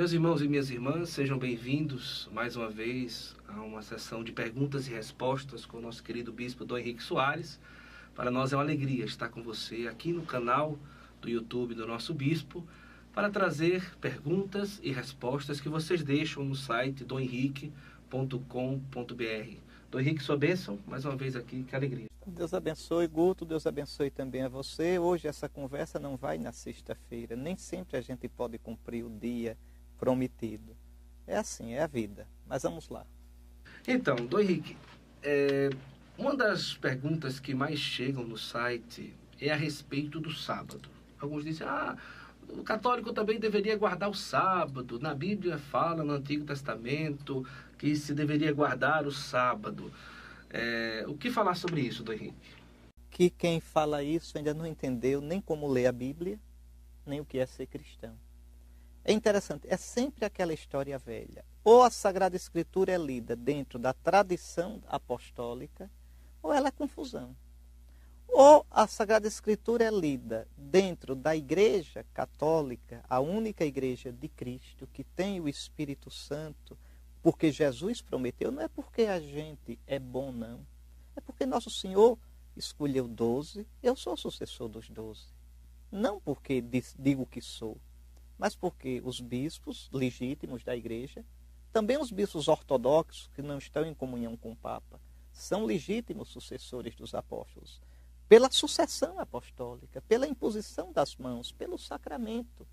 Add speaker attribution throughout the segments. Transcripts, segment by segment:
Speaker 1: Meus irmãos e minhas irmãs, sejam bem-vindos mais uma vez a uma sessão de perguntas e respostas com o nosso querido bispo Dom Henrique Soares. Para nós é uma alegria estar com você aqui no canal do YouTube do nosso bispo para trazer perguntas e respostas que vocês deixam no site domhenrique.com.br. Dom Henrique, sua bênção, mais uma vez aqui, que alegria.
Speaker 2: Deus abençoe, Guto, Deus abençoe também a você. Hoje essa conversa não vai na sexta-feira, nem sempre a gente pode cumprir o dia prometido. É assim, é a vida, mas vamos lá.
Speaker 1: Então, Dom Henrique, uma das perguntas que mais chegam no site é a respeito do sábado. Alguns dizem, o católico também deveria guardar o sábado. Na Bíblia fala, no Antigo Testamento, que se deveria guardar o sábado. O que falar sobre isso, Dom Henrique?
Speaker 2: Que quem fala isso ainda não entendeu nem como ler a Bíblia, nem o que é ser cristão. É interessante, é sempre aquela história velha. Ou a Sagrada Escritura é lida dentro da tradição apostólica, ou ela é confusão. Ou a Sagrada Escritura é lida dentro da Igreja Católica, a única Igreja de Cristo, que tem o Espírito Santo, porque Jesus prometeu, não é porque a gente é bom, não. É porque Nosso Senhor escolheu 12, eu sou o sucessor dos 12. Não porque digo que sou, mas porque os bispos legítimos da Igreja, também os bispos ortodoxos, que não estão em comunhão com o Papa, são legítimos sucessores dos apóstolos, pela sucessão apostólica, pela imposição das mãos, pelo sacramento.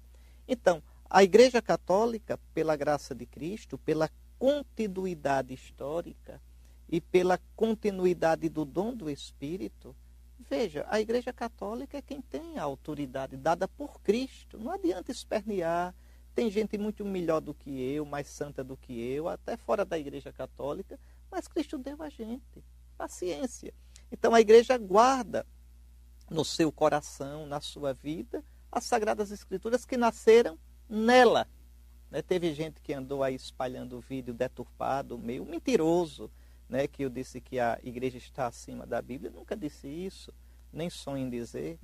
Speaker 2: Então, a Igreja Católica, pela graça de Cristo, pela continuidade histórica e pela continuidade do dom do Espírito, veja, a Igreja Católica é quem tem a autoridade dada por Cristo. Não adianta espernear. Tem gente muito melhor do que eu, mais santa do que eu, até fora da Igreja Católica, mas Cristo deu a gente. Paciência. Então a Igreja guarda no seu coração, na sua vida, as Sagradas Escrituras que nasceram nela. Teve gente que andou aí espalhando o vídeo deturpado, meio mentiroso, que eu disse que a igreja está acima da Bíblia. Eu nunca disse isso, nem sonho em dizer.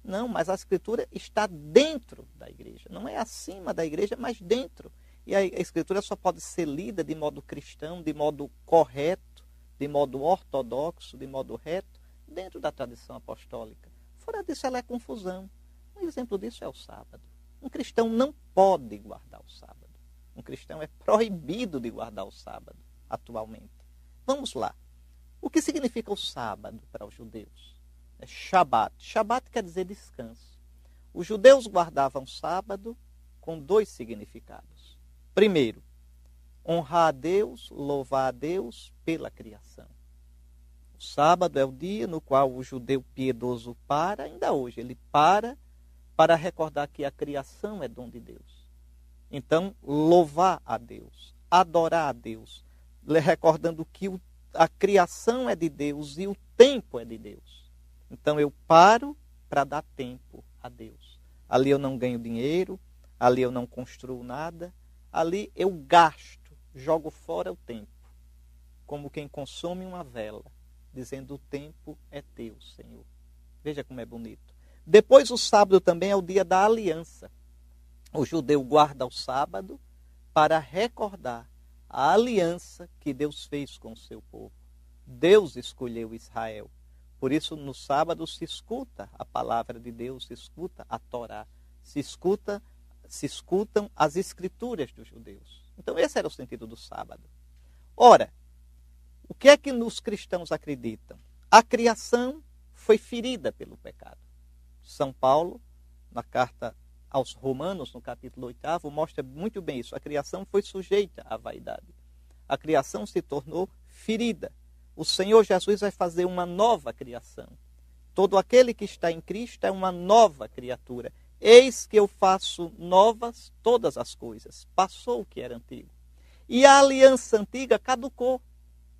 Speaker 2: Não, mas a Escritura está dentro da igreja. Não é acima da igreja, mas dentro. E a Escritura só pode ser lida de modo cristão, de modo correto, de modo ortodoxo, de modo reto, dentro da tradição apostólica. Fora disso, ela é confusão. Um exemplo disso é o sábado. Um cristão não pode guardar o sábado. Um cristão é proibido de guardar o sábado, atualmente. Vamos lá. O que significa o sábado para os judeus? É Shabat. Shabat quer dizer descanso. Os judeus guardavam sábado com 2 significados. Primeiro, honrar a Deus, louvar a Deus pela criação. O sábado é o dia no qual o judeu piedoso para, ainda hoje, ele para recordar que a criação é dom de Deus. Então, louvar a Deus, adorar a Deus, recordando que a criação é de Deus e o tempo é de Deus. Então, eu paro para dar tempo a Deus. Ali eu não ganho dinheiro, ali eu não construo nada, ali eu gasto, jogo fora o tempo, como quem consome uma vela, dizendo: o tempo é teu, Senhor. Veja como é bonito. Depois, o sábado também é o dia da aliança. O judeu guarda o sábado para recordar a aliança que Deus fez com o seu povo. Deus escolheu Israel. Por isso, no sábado se escuta a palavra de Deus, se escuta a Torá, se escutam as escrituras dos judeus. Então, esse era o sentido do sábado. Ora, o que é que os cristãos acreditam? A criação foi ferida pelo pecado. São Paulo, na carta aos Romanos, no capítulo 8, mostra muito bem isso. A criação foi sujeita à vaidade. A criação se tornou ferida. O Senhor Jesus vai fazer uma nova criação. Todo aquele que está em Cristo é uma nova criatura. Eis que eu faço novas todas as coisas. Passou o que era antigo. E a aliança antiga caducou.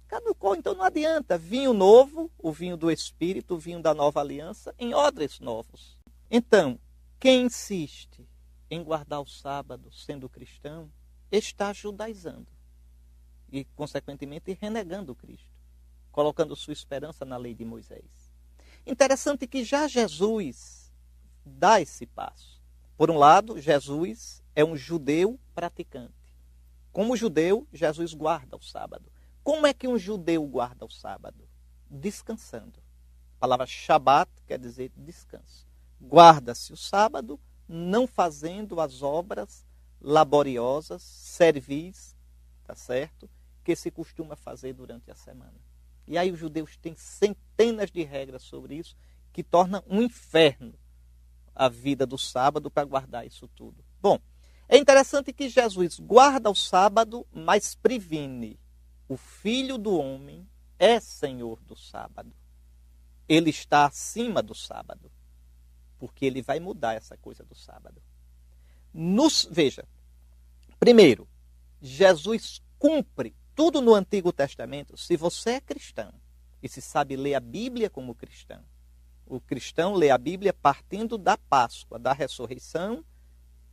Speaker 2: Caducou, então não adianta. Vinho novo, o vinho do Espírito, o vinho da nova aliança, em odres novos. Então, quem insiste em guardar o sábado sendo cristão, está judaizando. E, consequentemente, renegando Cristo. Colocando sua esperança na lei de Moisés. Interessante que já Jesus dá esse passo. Por um lado, Jesus é um judeu praticante. Como judeu, Jesus guarda o sábado. Como é que um judeu guarda o sábado? Descansando. A palavra Shabat quer dizer descanso. Guarda-se o sábado, não fazendo as obras laboriosas, servis, tá certo? Que se costuma fazer durante a semana. E aí os judeus têm centenas de regras sobre isso, que torna um inferno a vida do sábado para guardar isso tudo. Bom, é interessante que Jesus guarda o sábado, mas previne. O Filho do Homem é Senhor do sábado. Ele está acima do sábado, porque ele vai mudar essa coisa do sábado. Veja, primeiro, Jesus cumpre tudo no Antigo Testamento. Se você é cristão e se sabe ler a Bíblia como cristão, o cristão lê a Bíblia partindo da Páscoa, da ressurreição,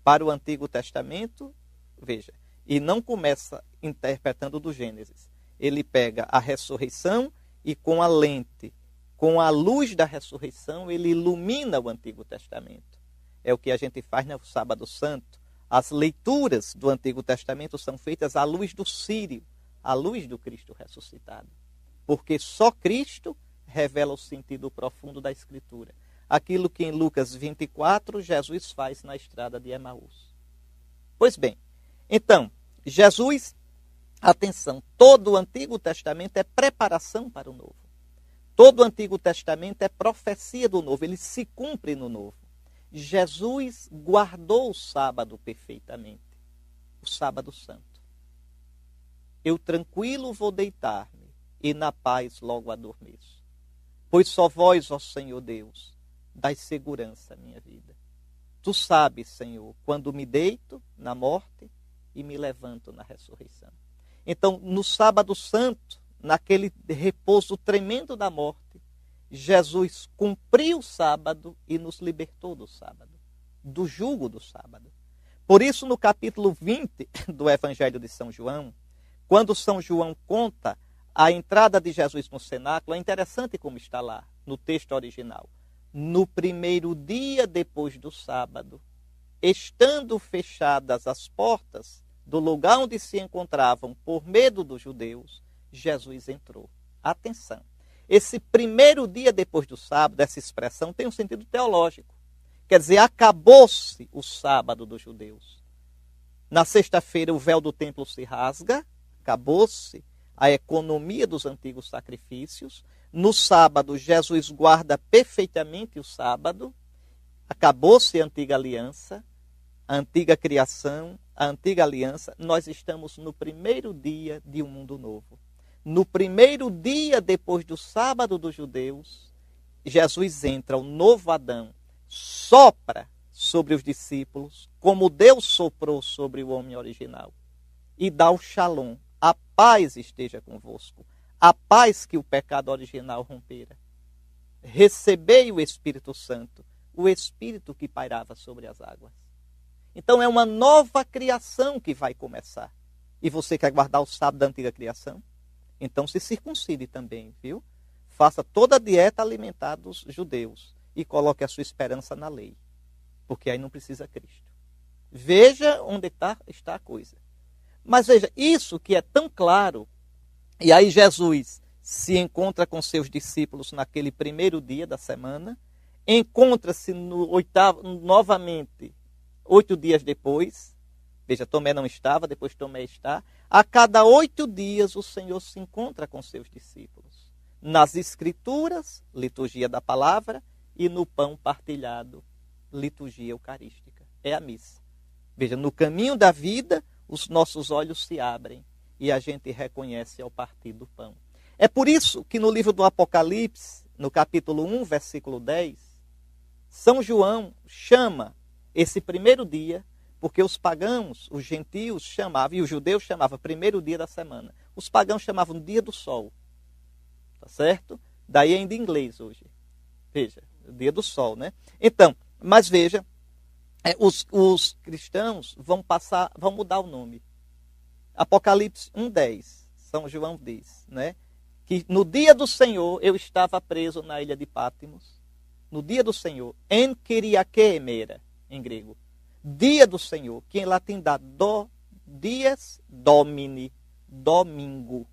Speaker 2: para o Antigo Testamento, veja, e não começa interpretando do Gênesis. Ele pega a ressurreição e com a lente, com a luz da ressurreição, ele ilumina o Antigo Testamento. É o que a gente faz no Sábado Santo. As leituras do Antigo Testamento são feitas à luz do Sírio, à luz do Cristo ressuscitado. Porque só Cristo revela o sentido profundo da Escritura. Aquilo que em Lucas 24, Jesus faz na estrada de Emaús. Pois bem, então, Jesus, atenção, todo o Antigo Testamento é preparação para o Novo. Todo o Antigo Testamento é profecia do Novo, ele se cumpre no Novo. Jesus guardou o sábado perfeitamente, o sábado santo. Eu tranquilo vou deitar-me, e na paz logo adormeço. Pois só vós, ó Senhor Deus, dai segurança à minha vida. Tu sabes, Senhor, quando me deito na morte e me levanto na ressurreição. Então, no sábado santo, naquele repouso tremendo da morte, Jesus cumpriu o sábado e nos libertou do sábado, do jugo do sábado. Por isso, no capítulo 20 do Evangelho de São João, quando São João conta a entrada de Jesus no cenáculo, é interessante como está lá, no texto original. No primeiro dia depois do sábado, estando fechadas as portas do lugar onde se encontravam por medo dos judeus, Jesus entrou. Atenção, esse primeiro dia depois do sábado, essa expressão tem um sentido teológico. Quer dizer, acabou-se o sábado dos judeus. Na sexta-feira o véu do templo se rasga, acabou-se a economia dos antigos sacrifícios. No sábado, Jesus guarda perfeitamente o sábado. Acabou-se a antiga aliança, a antiga criação, a antiga aliança. Nós estamos no primeiro dia de um mundo novo. No primeiro dia depois do sábado dos judeus, Jesus entra, o novo Adão, sopra sobre os discípulos, como Deus soprou sobre o homem original, e dá o shalom. A paz esteja convosco. A paz que o pecado original rompera. Recebei o Espírito Santo, o Espírito que pairava sobre as águas. Então é uma nova criação que vai começar. E você quer guardar o sábado da antiga criação? Então se circuncide também, viu? Faça toda a dieta alimentar dos judeus e coloque a sua esperança na lei. Porque aí não precisa Cristo. Veja onde está a coisa. Mas veja, isso que é tão claro, e aí Jesus se encontra com seus discípulos naquele primeiro dia da semana, encontra-se no oitavo, novamente, 8 dias depois, veja, Tomé não estava, depois Tomé está, a cada 8 dias o Senhor se encontra com seus discípulos, nas Escrituras, liturgia da palavra, e no pão partilhado, liturgia eucarística, é a missa. Veja, no caminho da vida, os nossos olhos se abrem e a gente reconhece ao partir do pão. É por isso que no livro do Apocalipse, no capítulo 1, versículo 10, São João chama esse primeiro dia, porque os pagãos, os gentios chamavam, e os judeus chamavam primeiro dia da semana. Os pagãos chamavam dia do sol. Tá certo? Daí ainda em inglês hoje. Veja, dia do sol, né? Então, mas veja, os cristãos vão mudar o nome. Apocalipse 1:10, São João diz, né? Que no dia do Senhor eu estava preso na ilha de Pátimos. No dia do Senhor, en Kyriake emera, em grego. dia do Senhor, que em latim dá dies domini, domingo.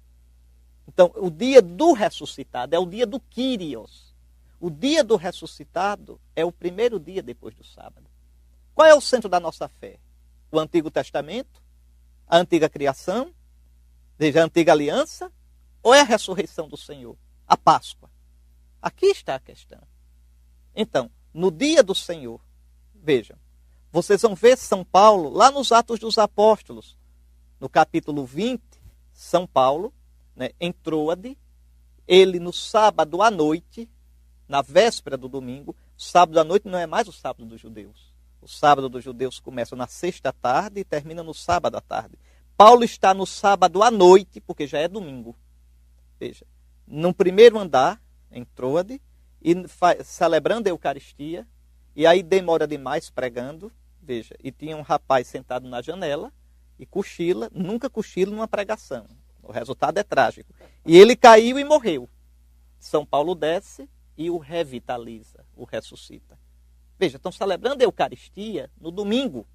Speaker 2: Então, o dia do ressuscitado é o dia do Kyrios. O dia do ressuscitado é o primeiro dia depois do sábado. Qual é o centro da nossa fé? O Antigo Testamento? A antiga criação? Veja, a antiga aliança? Ou é a ressurreição do Senhor? A Páscoa? Aqui está a questão. Então, no dia do Senhor, vejam, vocês vão ver São Paulo lá nos Atos dos Apóstolos, no capítulo 20, São Paulo, né, em Troade, ele no sábado à noite, na véspera do domingo, o sábado à noite não é mais o sábado dos judeus. O sábado dos judeus começa na sexta à tarde e termina no sábado à tarde. Paulo está no sábado à noite, porque já é domingo. Veja, no primeiro andar, em Troade, e celebrando a Eucaristia, e aí demora demais pregando, veja, e tinha um rapaz sentado na janela, e cochila, nunca cochila numa pregação. O resultado é trágico. E ele caiu e morreu. São Paulo desce e o revitaliza, o ressuscita. Veja, estão celebrando a Eucaristia no domingo.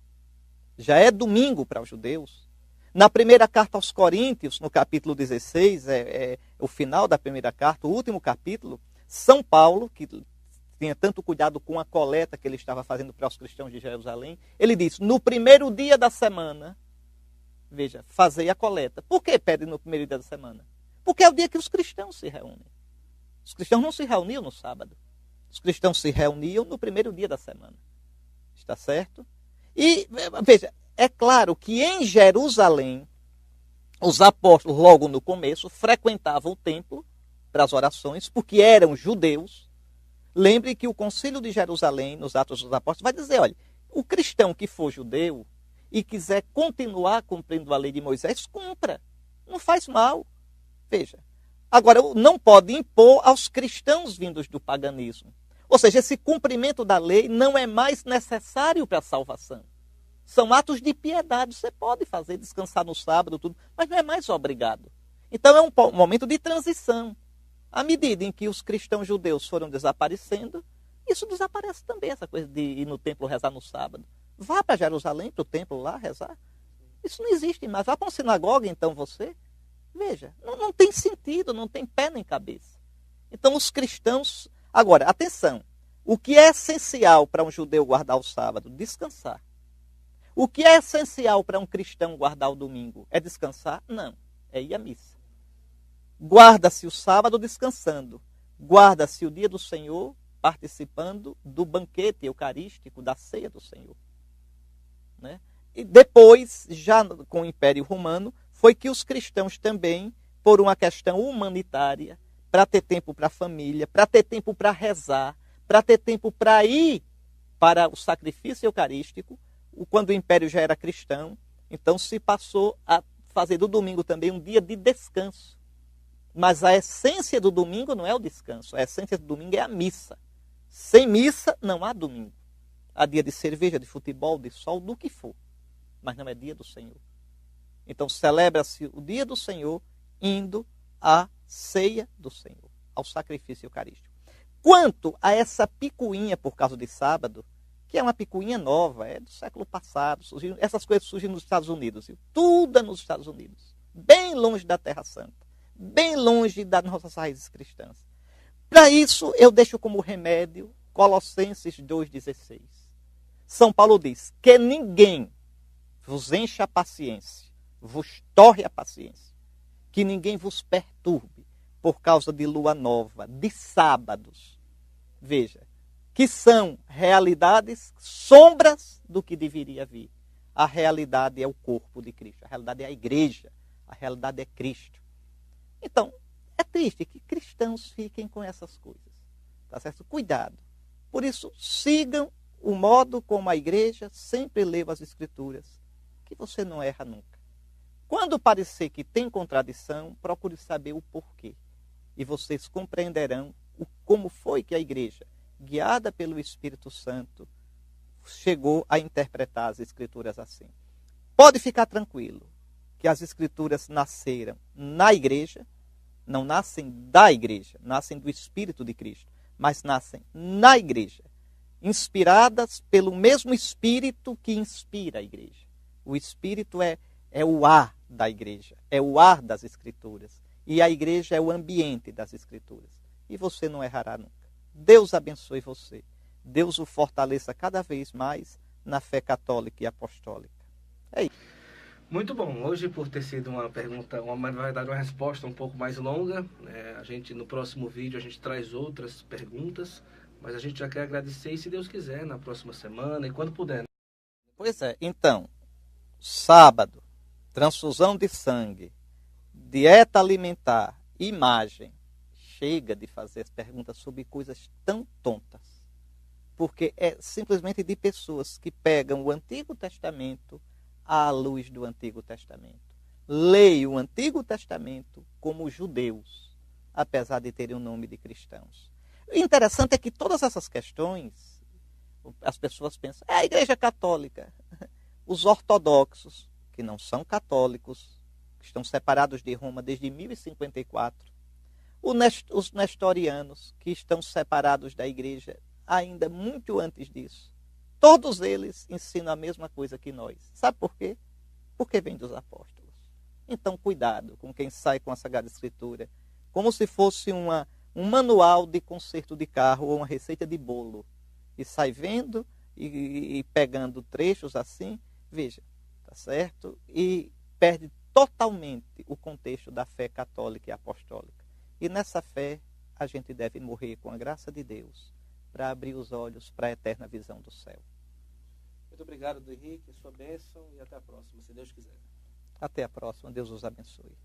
Speaker 2: Já é domingo para os judeus. Na primeira carta aos Coríntios, no capítulo 16, é o final da primeira carta, o último capítulo, São Paulo, que tinha tanto cuidado com a coleta que ele estava fazendo para os cristãos de Jerusalém, ele diz, no primeiro dia da semana, veja, fazei a coleta. Por que pede no primeiro dia da semana? Porque é o dia que os cristãos se reúnem. Os cristãos não se reuniam no sábado. Os cristãos se reuniam no primeiro dia da semana. Está certo? E, veja, é claro que em Jerusalém, os apóstolos, logo no começo, frequentavam o templo para as orações, porque eram judeus. Lembre que o Concílio de Jerusalém, nos Atos dos Apóstolos, vai dizer, olha, o cristão que for judeu e quiser continuar cumprindo a lei de Moisés, cumpra. Não faz mal. Veja. Agora, não pode impor aos cristãos vindos do paganismo. Ou seja, esse cumprimento da lei não é mais necessário para a salvação. São atos de piedade. Você pode fazer, descansar no sábado, tudo, mas não é mais obrigado. Então é um momento de transição. À medida em que os cristãos judeus foram desaparecendo, isso desaparece também, essa coisa de ir no templo rezar no sábado. Vá para Jerusalém, para o templo lá rezar. Isso não existe mais. Vá para uma sinagoga, então, você. Veja, não tem sentido, não tem pé nem cabeça. Então os cristãos... Agora, atenção. O que é essencial para um judeu guardar o sábado? Descansar. O que é essencial para um cristão guardar o domingo? É descansar? Não. É ir à missa. Guarda-se o sábado descansando. Guarda-se o dia do Senhor participando do banquete eucarístico, da ceia do Senhor. Né? E depois, já com o Império Romano, foi que os cristãos também, por uma questão humanitária, para ter tempo para a família, para ter tempo para rezar, para ter tempo para ir para o sacrifício eucarístico, quando o Império já era cristão, então se passou a fazer do domingo também um dia de descanso. Mas a essência do domingo não é o descanso, a essência do domingo é a missa. Sem missa não há domingo. Há dia de cerveja, de futebol, de sol, do que for, mas não é dia do Senhor. Então celebra-se o dia do Senhor indo à ceia do Senhor, ao sacrifício eucarístico. Quanto a essa picuinha por causa de sábado, que é uma picuinha nova, é do século passado, essas coisas surgem nos Estados Unidos, viu? Tudo é nos Estados Unidos, bem longe da Terra Santa, bem longe das nossas raízes cristãs. Para isso, eu deixo como remédio Colossenses 2,16. São Paulo diz que ninguém vos encha a paciência, vos torre a paciência, que ninguém vos perturbe por causa de lua nova, de sábados. Veja, que são realidades sombras do que deveria vir. A realidade é o corpo de Cristo, a realidade é a igreja, a realidade é Cristo. Então, é triste que cristãos fiquem com essas coisas. Tá certo? Cuidado. Por isso, sigam o modo como a igreja sempre leu as Escrituras, que você não erra nunca. Quando parecer que tem contradição, procure saber o porquê. E vocês compreenderão como foi que a igreja, guiada pelo Espírito Santo, chegou a interpretar as Escrituras assim. Pode ficar tranquilo que as Escrituras nasceram na igreja, não nascem da igreja, nascem do Espírito de Cristo, mas nascem na igreja. inspiradas pelo mesmo Espírito que inspira a igreja. O Espírito é o ar da igreja, é o ar das Escrituras. E a igreja é o ambiente das Escrituras. E você não errará nunca. Deus abençoe você. Deus o fortaleça cada vez mais na fé católica e apostólica. É isso.
Speaker 1: Muito bom. Hoje, por ter sido uma pergunta, na verdade, uma resposta um pouco mais longa, no próximo vídeo, a gente traz outras perguntas, mas a gente já quer agradecer e, se Deus quiser, na próxima semana e quando puder.
Speaker 2: Pois é. Então, sábado, transfusão de sangue, dieta alimentar, imagem. Chega de fazer as perguntas sobre coisas tão tontas. Porque é simplesmente de pessoas que pegam o Antigo Testamento à luz do Antigo Testamento. Leia o Antigo Testamento como judeus, apesar de terem o nome de cristãos. O interessante é que todas essas questões, as pessoas pensam, é a Igreja Católica. Os ortodoxos, que não são católicos, que estão separados de Roma desde 1054. Os nestorianos, que estão separados da Igreja ainda muito antes disso. Todos eles ensinam a mesma coisa que nós. Sabe por quê? Porque vem dos apóstolos. Então, cuidado com quem sai com a Sagrada Escritura, como se fosse um manual de conserto de carro ou uma receita de bolo. E sai vendo e pegando trechos assim, veja, tá certo? E perde totalmente o contexto da fé católica e apostólica. E nessa fé, a gente deve morrer com a graça de Deus, para abrir os olhos para a eterna visão do céu.
Speaker 1: Muito obrigado, Dom Henrique, sua bênção e até a próxima, se Deus quiser.
Speaker 2: Até a próxima, Deus os abençoe.